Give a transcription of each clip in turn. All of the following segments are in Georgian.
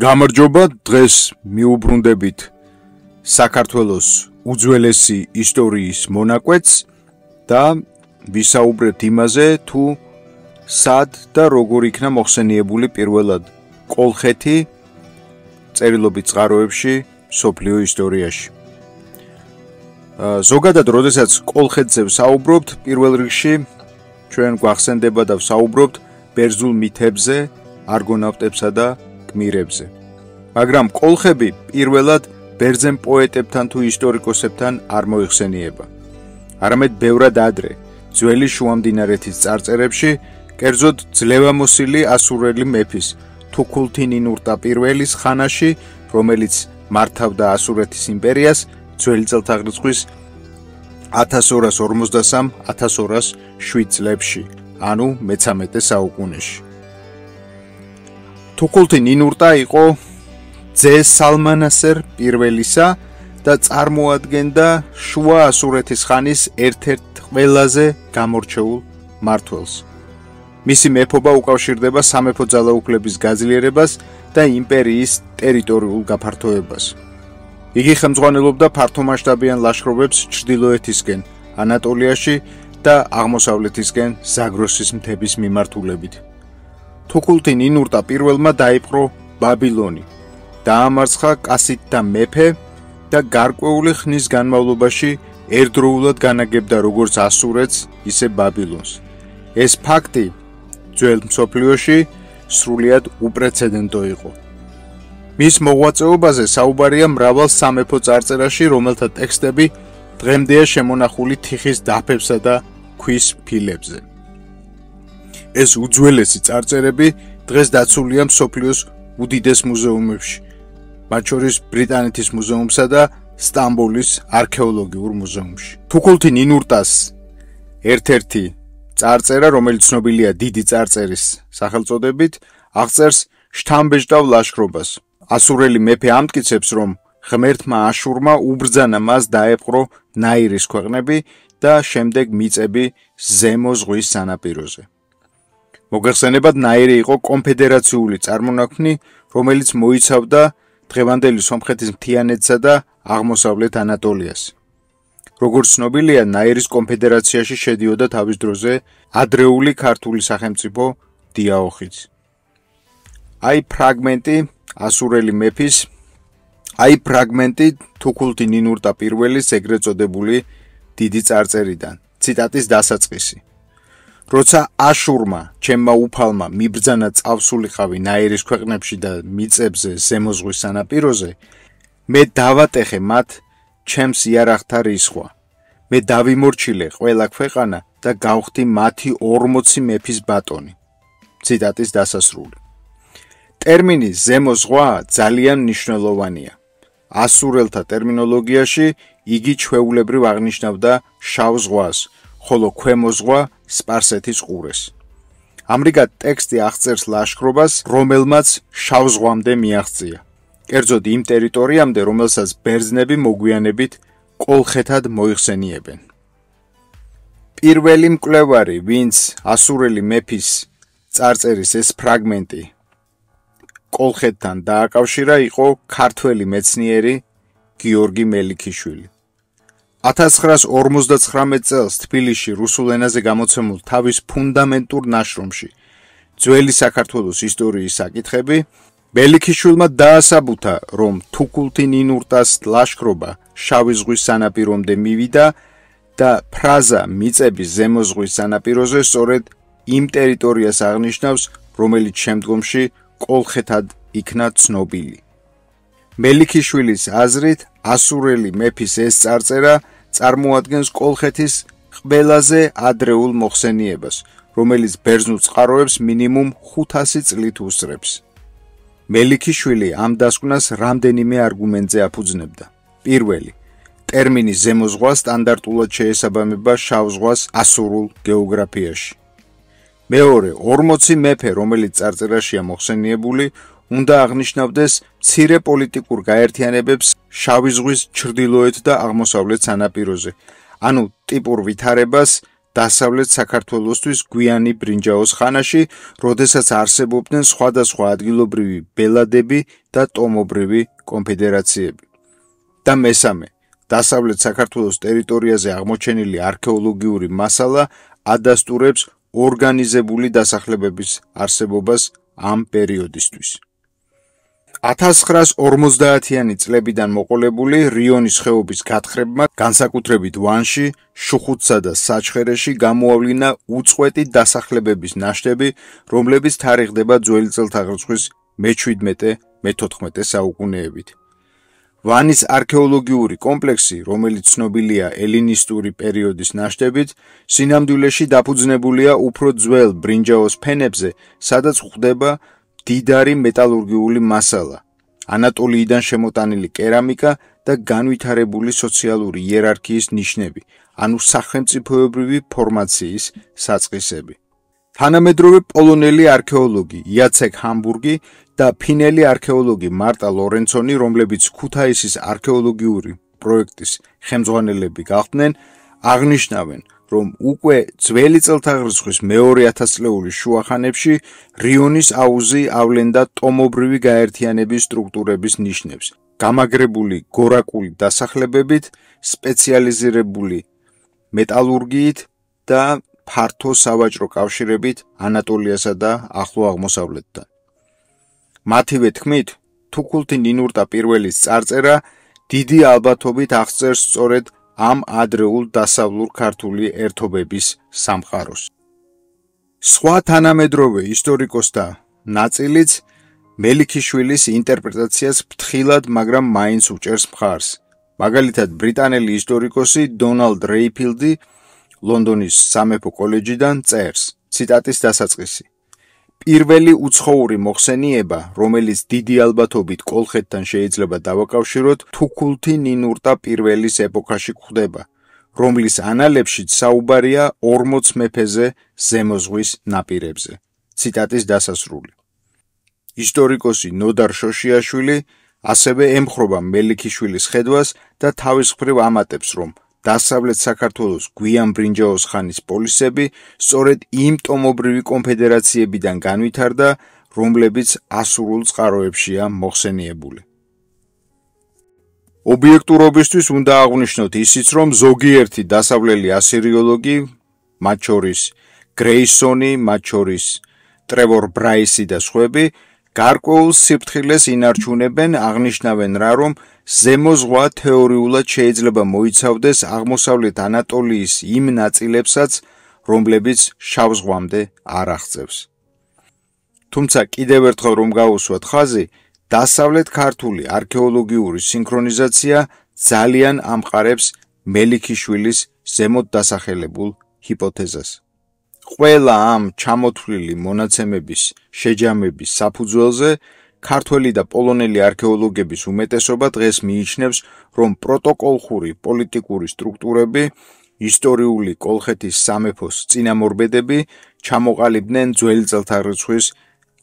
გამარჯობა, დღეს მიუბრუნდებით საქართველოს უძველესი ისტორიის მონაკვეთს და ვისაუბრებთ იმაზე, თუ სად და როგორ იქნა მოხსენიებული პირველად კოლხეთი წერილობით წყაროებში მსოფლიო ისტორიაში. ზოგადად, როდესაც კოლხეთზე ვსაუბრობთ, პირველ რიგში ჩვენ გვახსენდება და ვსაუბრობთ ბერძნულ მითებზე, არგონავტებსა და გმირებზე. მაგრამ კოლხები პირველად ბერძენ პოეტებთან თუ ისტორიკოსებთან არ მოიხსენიება. არამედ ბევრად ადრე, ძველი შუამდინარეთის წარწერებში, კერძოდ ძლევამოსილი ასურელი მეფის თუქულთი-ნინურტა პირველის ხანაში, რომელიც მართავდა ასურეთის იმპერიას ძველი წელთაღრიცხვის 1253-1207 წლებში, ანუ მე-13 საუკუნეში. თუქულთი-ნინურტა იყო ძე სალმანასერ პირველისა და წარმოადგენდა შუა ასურეთის ხანის ერთ-ერთ ყველაზე გამორჩეულ მმართველს. მისი მეფობა უკავშირდება სამეფო ძალაუფლების გაძლიერებას და იმპერიის ტერიტორიულ გაფართოებას. იგი ხელმძღვანელობდა ფართომასშტაბიან ლაშქრობებს ჩრდილოეთისკენ, ანატოლიაში და აღმოსავლეთისკენ ზაგროსის მთების მიმართულებით. თუქულთი-ნინურტა პირველმა დაიპყრო ბაბილონი, დაამარცხა კასიტთა მეფე და გარკვეული ხნის განმავლობაში ერთდროულად განაგებდა როგორც ასურეთს, ისე ბაბილონს. ეს ფაქტი ძველ მსოფლიოში სრულიად უპრეცედენტო იყო. მის მოღვაწეობაზე საუბარია მრავალ სამეფო წარწერაში, რომელთა ტექსტები დღემდეა შემონახული თიხის დაფებსა და ქვის ფილებზე. ეს უძველესი წარწერები დღეს დაცულია მსოფლიოს უდიდეს მუზეუმებში, მათ შორის ბრიტანეთის მუზეუმსა და სტამბოლის არქეოლოგიურ მუზეუმში. თუქულთი-ნინურტას ერთ-ერთი წარწერა, რომელიც ცნობილია დიდი წარწერის სახელწოდებით, აღწერს შთამბეჭდავ ლაშქრობას. ასურელი მეფე ამტკიცებს, რომ ღმერთმა აშურმა უბრძანა მას დაეპყრო ნაირის ქვეყნები და შემდეგ მიწები ზემო ზღვის სანაპიროზე. მოგეხსენებათ, ნაირი იყო კონფედერაციული წარმონაქმნი, რომელიც მოიცავდა დღევანდელი სომხეთის მთიანეთსა და აღმოსავლეთ ანატოლიას. როგორც ცნობილია, ნაირის კონფედერაციაში შედიოდა თავის დროზე ადრეული ქართული სახელმწიფო დიაოხიც. ფრაგმენტი თუქულთი-ნინურტა პირველის ეგრეთ წოდებული დიდი წარწერიდან. ციტატის დასაწყისი. როცა აშურმა, ჩემმა უფალმა, მიბრძანა წავსულიყავი ნაირის ქვეყნებში და მიწებზე ზემო ზღვის სანაპიროზე, მე დავატეხე მათ ჩემს იარაღთა რისხვა. მე დავიმორჩილე ყველა ქვეყანა და გავხდი მათი 40 მეფის ბატონი. ციტატის დასასრული. ტერმინი ზემო ზღვა ძალიან მნიშვნელოვანია. ასურელთა ტერმინოლოგიაში იგი ჩვეულებრივ აღნიშნავდა შავ ზღვას, ხოლო ქვემო ზღვა სპარსეთის ყურეს. ამრიგად ტექსტი აღწერს ლაშქრობას, რომელმაც შავ ზღვამდე მიაღწია. კერძოდ იმ ტერიტორიამდე, რომელსაც ბერძნები მოგვიანებით კოლხეთად მოიხსენიებენ. პირველი მკვლევარი, ვინც ასურელი მეფის წარწერის ეს ფრაგმენტი კოლხეთთან დააკავშირა, იყო ქართველი მეცნიერი გიორგი მელიქიშვილი. 1959 წელს თბილისში რუსულ ენაზე გამოცემულ თავის ფუნდამენტურ ნაშრომში ძველი საქართველოს ისტორიის საკითხები, მელიქიშვილმა დაასაბუთა, რომ თუქულთი-ნინურტას ლაშქრობა შავი ზღვის სანაპირომდე მივიდა და ფრაზა მიწების ზემო ზღვის სანაპიროზე სწორედ იმ ტერიტორიას აღნიშნავს, რომელიც შემდგომში კოლხეთად იქნა ცნობილი. მელიქიშვილის აზრით, ასურელი მეფის ეს წარწერა წარმოადგენს კოლხეთის ყველაზე ადრეულ მოხსენიებას, რომელიც ბერძნულ წყაროებს მინიმუმ 500 წლით უსწრებს. მელიქიშვილი ამ დასკვნას რამდენიმე არგუმენტზე აფუძნებდა. პირველი, ტერმინი ზემო ზღვა სტანდარტულად შეესაბამება შავ ზღვას ასურულ გეოგრაფიაში. მეორე, 40 მეფე, რომელიც წარწერაშია მოხსენიებული, უნდა აღნიშნავდეს მცირე პოლიტიკურ გაერთიანებებს შავი ზღვის ჩრდილოეთ და აღმოსავლეთ სანაპიროზე, ანუ ტიპურ ვითარებას დასავლეთ საქართველოსთვის გვიანი ბრინჯაოს ხანაში, როდესაც არსებობდნენ სხვადასხვა ადგილობრივი ბელადები და ტომობრივი კონფედერაციები. და მესამე, დასავლეთ საქართველოს ტერიტორიაზე აღმოჩენილი არქეოლოგიური მასალა ადასტურებს ორგანიზებული დასახლებების არსებობას ამ პერიოდისთვის. 1950-იანი წლებიდან მოყოლებული რიონის ხეობის გათხრებმა განსაკუთრებით ვანში, შუხუთსა და საჩხერეში გამოავლინა უწყვეტი დასახლებების ნაშთები, რომლებიც თარიღდება ძველი წელთაღრიცხვის მე-17-მე-14 საუკუნეებით. ვანის არქეოლოგიური კომპლექსი, რომელიც ცნობილია ელინისტური პერიოდის ნაშთებით, სინამდვილეში დაფუძნებულია უფრო ძველ ბრინჯაოს ფენებზე, სადაც გვხვდება დიდარი მეტალურგიული მასალა, ანატოლიიდან შემოტანილი კერამიკა და განვითარებული სოციალური იერარქიის ნიშნები, ანუ სახელმწიფოებრივი ფორმაციის საწყისები. თანამედროვე პოლონელი არქეოლოგი იაცეკ ჰამბურგი და ფინელი არქეოლოგი მარტა ლორენცონი, რომლებიც ქუთაისის არქეოლოგიური პროექტის ხელმძღვანელები გახდნენ, აღნიშნავენ, რომ უკვე ძველი წელთაღრიცხვის მეორე ათასწლეულის შუახანებში რიონის აუზი ავლენდა ტომობრივი გაერთიანების სტრუქტურების ნიშნებს, გამაგრებული გორაკული დასახლებებით, სპეციალიზირებული მეტალურგიით და ფართო სავაჭრო კავშირებით ანატოლიასა და ახლო აღმოსავლეთთან. მათივე თქმით, თუქულთი ნინურტა პირველის წარწერა დიდი ალბათობით აღწერს სწორედ ამ ადრეულ დასავლურ ქართული ერთობების სამყაროს. სხვა თანამედროვე ისტორიკოსთა ნაწილიც მელიქიშვილის ინტერპრეტაციას ფრთხილად, მაგრამ მაინც უჭერს მხარს. მაგალითად, ბრიტანელი ისტორიკოსი დონალდ რეიფილდი ლონდონის სამეფო კოლეჯიდან წერს, ციტატის დასაწყისი: პირველი უცხოური მოხსენიება, რომელიც დიდი ალბათობით კოლხეთთან შეიძლება დავაკავშიროთ, თუქულთი ნინურტა პირველის ეპოქაში გვხვდება, რომლის ანალებშიც საუბარია 40 მეფეზე ზემო ზღვის ნაპირებზე. ციტატის დასასრული. ისტორიკოსი ნოდარ შოშიაშვილი ასევე ემხრობა მელიქიშვილის ხედვას და თავის მხრივ ამატებს, რომ დასავლეთ საქართველოს გვიან ბრინჯაოს ხანის პოლისები სწორედ იმ ტომობრივი კონფედერაციებიდან განვითარდა, რომლებიც ასურულ წყაროებშია მოხსენიებული. ობიექტურობისთვის უნდა აღვნიშნოთ ისიც, რომ ზოგიერთი დასავლელი ასირიოლოგი, მათ შორის გრეისონი, მათ შორის ტრევორ ბრაისი და სხვები, გარკვეულ სიფრთხილეს ინარჩუნებენ, აღნიშნავენ რა, რომ ზემო ზღვა თეორიულად შეიძლება მოიცავდეს აღმოსავლეთ ანატოლიის იმ ნაწილებსაც, რომლებიც შავ ზღვამდე არ აღწევს. თუმცა კიდევ ერთხელ რომ გავუსვათ ხაზი, დასავლეთ ქართული არქეოლოგიური სინქრონიზაცია ძალიან ამყარებს მელიქიშვილის ზემოთ დასახელებულ ჰიპოთეზას. ყველა ამ ჩამოთვლილი მონაცემების შეჯამების საფუძველზე ქართველი და პოლონელი არქეოლოგების უმეტესობა დღეს მიიჩნევს, რომ პროტოკოლხური პოლიტიკური სტრუქტურები, ისტორიული კოლხეთის სამეფოს წინამორბედები ჩამოყალიბდნენ ძველი წელთაღრიცხვის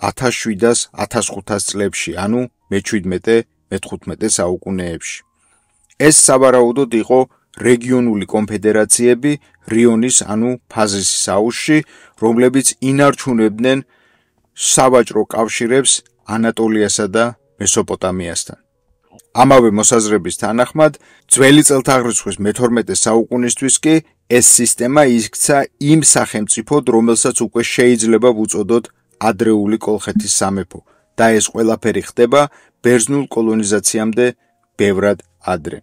1700-1500 წლებში, ანუ მე-17-მე-15 საუკუნეებში. ეს სავარაუდოდ იყო რეგიონული კონფედერაციები რიონის, ანუ ფაზისის აუზში, რომლებიც ინარჩუნებდნენ სავაჭრო კავშირებს ანატოლიასა და მესოპოტამიასთან. ამავე მოსაზრების თანახმად, ძველი წელთაღრიცხვის მე-12 საუკუნისთვის კი ეს სისტემა იქცა იმ სახელმწიფოდ, რომელსაც უკვე შეიძლება ვუწოდოთ ადრეული კოლხეთის სამეფო და ეს ყველაფერი ხდება ბერძნულ კოლონიზაციამდე ბევრად ადრე.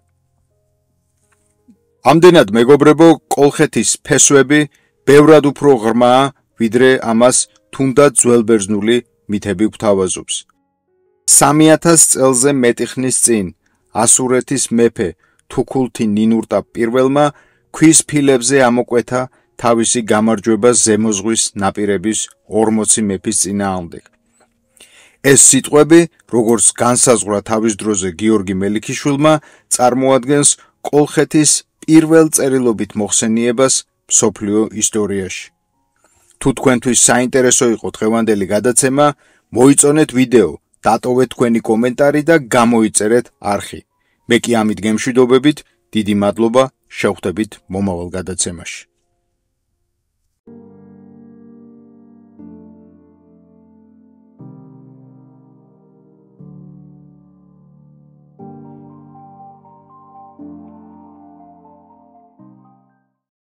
ამდენად, მეგობრებო, კოლხეთის ფესვები ბევრად უფრო ღრმაა, ვიდრე ამას თუნდაც ძველბერძნული მითები გვთავაზობს. 3000 წელზე მეტი ხნის წინ ასურეთის მეფე თუქულთი ნინურტა პირველმა ქვის ფილებზე ამოკვეთა თავისი გამარჯვება ზემო ზღვის ნაპირების 40 მეფის წინააღმდეგ. ეს სიტყვები, როგორც განსაზღვრა თავის დროზე გიორგი მელიქიშვილმა, წარმოადგენს კოლხეთის პირველ წერილობით მოხსენიებას მსოფლიო ისტორიაში. თუ თქვენთვის საინტერესო იყო დღევანდელი გადაცემა, მოიწონეთ ვიდეო, დატოვეთ თქვენი კომენტარი და გამოიწერეთ არხი. მე კი ამით გემშვიდობებით, დიდი მადლობა, შევხვდებით მომავალ გადაცემაში.